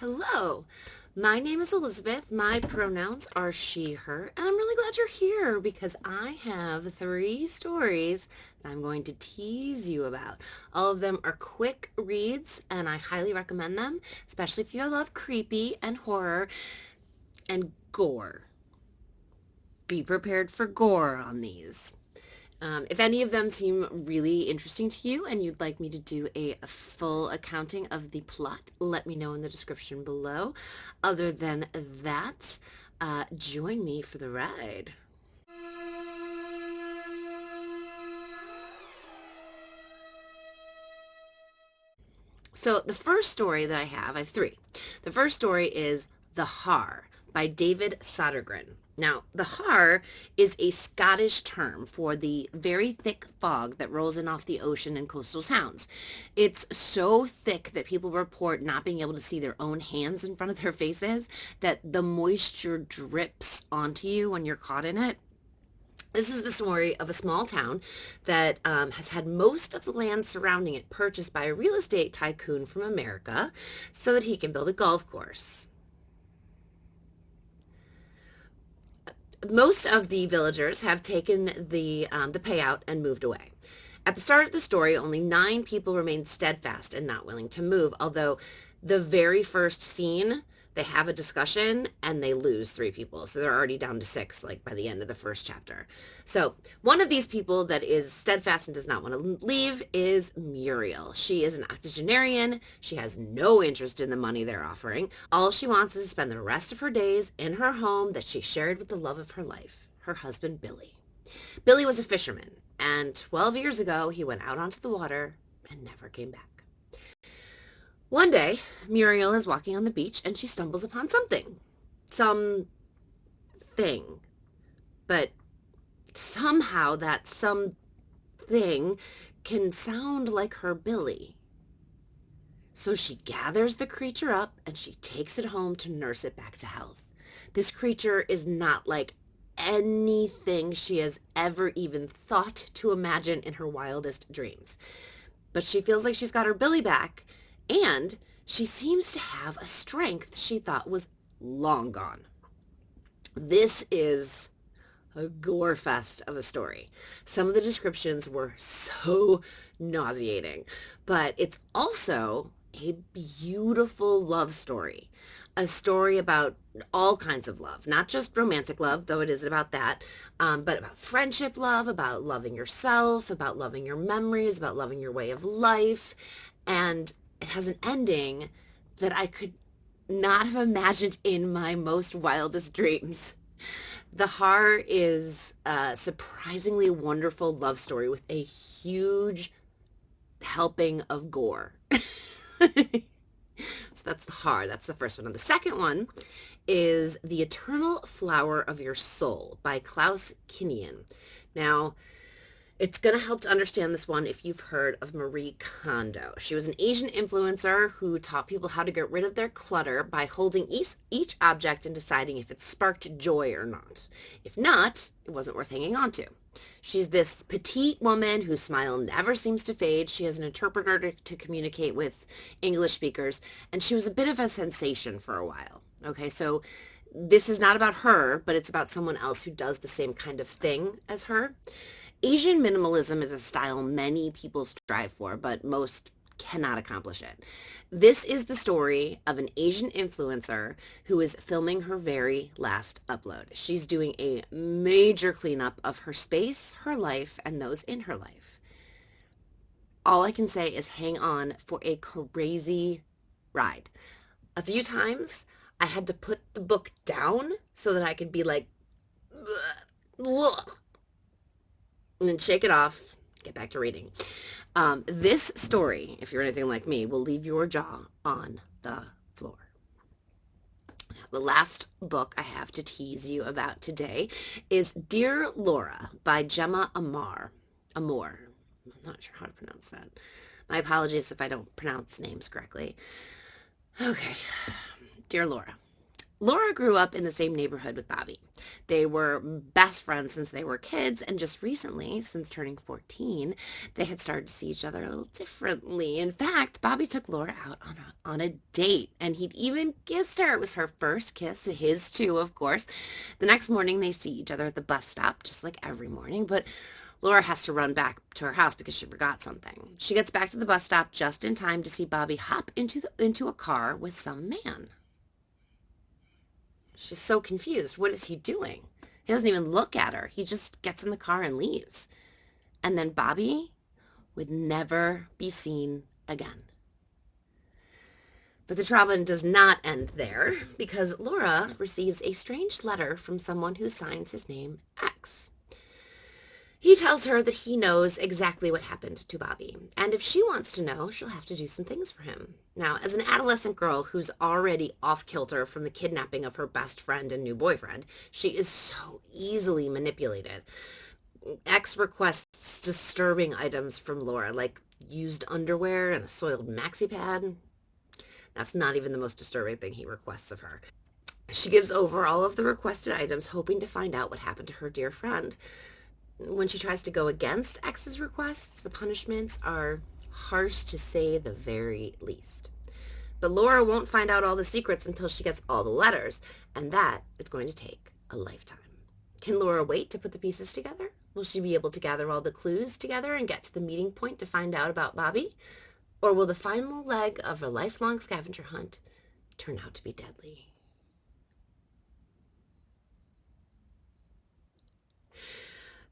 Hello, my name is Elizabeth. My pronouns are she, her, and I'm really glad you're here because I have 3 stories that I'm going to tease you about. All of them are quick reads and I highly recommend them, especially if you love creepy and horror and gore. Be prepared for gore on these. If any of them seem really interesting to you and you'd like me to do a full accounting of the plot, let me know in the description below. Other than that, join me for the ride. So the first story that I have 3. The first story is The Haar by David Sodergren. Now, the Haar is a Scottish term for the very thick fog that rolls in off the ocean in coastal towns. It's so thick that people report not being able to see their own hands in front of their faces, that the moisture drips onto you when you're caught in it. This is the story of a small town that has had most of the land surrounding it purchased by a real estate tycoon from America so that he can build a golf course. Most of the villagers have taken the payout and moved away. At the start of the story, only 9 people remain steadfast and not willing to move, although the very first scene, they have a discussion and they lose 3 people. So they're already down to 6, like by the end of the first chapter. So one of these people that is steadfast and does not want to leave is Muriel. She is an octogenarian. She has no interest in the money they're offering. All she wants is to spend the rest of her days in her home that she shared with the love of her life, her husband, Billy. Billy was a fisherman, and 12 years ago, he went out onto the water and never came back. One day, Muriel is walking on the beach and she stumbles upon something. Something. But somehow that something can sound like her Billy. So she gathers the creature up and she takes it home to nurse it back to health. This creature is not like anything she has ever even thought to imagine in her wildest dreams. But she feels like she's got her Billy back. And she seems to have a strength she thought was long gone. This is a gore fest of a story. Some of the descriptions were so nauseating, but it's also a beautiful love story. A story about all kinds of love, not just romantic love, though it is about that, but about friendship love, about loving yourself, about loving your memories, about loving your way of life. And it has an ending that I could not have imagined in my most wildest dreams. The Haar is a surprisingly wonderful love story with a huge helping of gore. So that's The Haar. That's the first one. And the second one is The Eternal Flower of Your Soul by Klaus Kinion. Now, it's going to help to understand this one if you've heard of Marie Kondo. She was an Asian influencer who taught people how to get rid of their clutter by holding each object and deciding if it sparked joy or not. If not, it wasn't worth hanging on to. She's this petite woman whose smile never seems to fade. She has an interpreter to communicate with English speakers, and she was a bit of a sensation for a while. Okay, so this is not about her, but it's about someone else who does the same kind of thing as her. Asian minimalism is a style many people strive for, but most cannot accomplish it. This is the story of an Asian influencer who is filming her very last upload. She's doing a major cleanup of her space, her life, and those in her life. All I can say is hang on for a crazy ride. A few times I had to put the book down so that I could be like, ugh, and then shake it off, get back to reading. This story, if you're anything like me, will leave your jaw on the floor. Now, the last book I have to tease you about today is Dear Laura by Gemma Amor. I'm not sure how to pronounce that. My apologies if I don't pronounce names correctly. Okay, Dear Laura. Laura grew up in the same neighborhood with Bobby. They were best friends since they were kids, and just recently, since turning 14, they had started to see each other a little differently. In fact, Bobby took Laura out on a date, and he'd even kissed her. It was her first kiss, his too, of course. The next morning, they see each other at the bus stop, just like every morning, but Laura has to run back to her house because she forgot something. She gets back to the bus stop just in time to see Bobby hop into a car with some man. She's so confused. What is he doing? He doesn't even look at her. He just gets in the car and leaves. And then Bobby would never be seen again. But the trauma does not end there, because Laura receives a strange letter from someone who signs his name X. He tells her that he knows exactly what happened to Bobby, and if she wants to know, she'll have to do some things for him. Now, as an adolescent girl who's already off-kilter from the kidnapping of her best friend and new boyfriend, she is so easily manipulated. X requests disturbing items from Laura, like used underwear and a soiled maxi pad. That's not even the most disturbing thing he requests of her. She gives over all of the requested items, hoping to find out what happened to her dear friend. When she tries to go against X's requests, the punishments are harsh, to say the very least. But Laura won't find out all the secrets until she gets all the letters, and that is going to take a lifetime. Can Laura wait to put the pieces together? Will she be able to gather all the clues together and get to the meeting point to find out about Bobby? Or will the final leg of a lifelong scavenger hunt turn out to be deadly?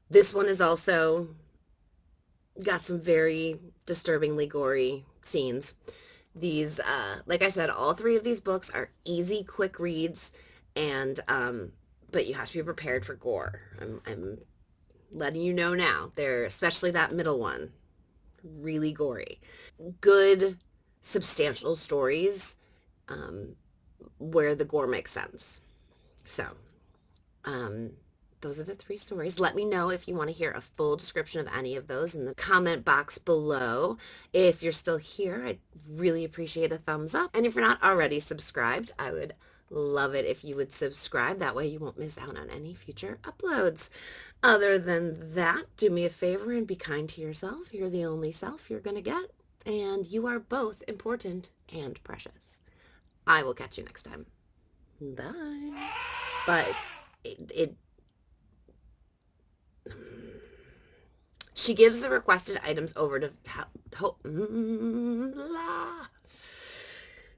This one is also got some very disturbingly gory scenes. These, like I said, all three of these books are easy, quick reads, and but you have to be prepared for gore. I'm letting you know now. They're, especially that middle one, really gory. Good, substantial stories where the gore makes sense. So, those are the three stories. Let me know if you want to hear a full description of any of those in the comment box below. If you're still here, I'd really appreciate a thumbs up. And if you're not already subscribed, I would love it if you would subscribe. That way you won't miss out on any future uploads. Other than that, do me a favor and be kind to yourself. You're the only self you're going to get, and you are both important and precious. I will catch you next time. Bye. But she gives the requested items over to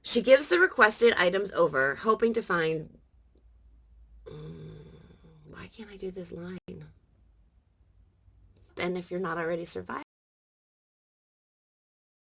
She gives the requested items over, hoping to find... Why can't I do this line? And if you're not already survived,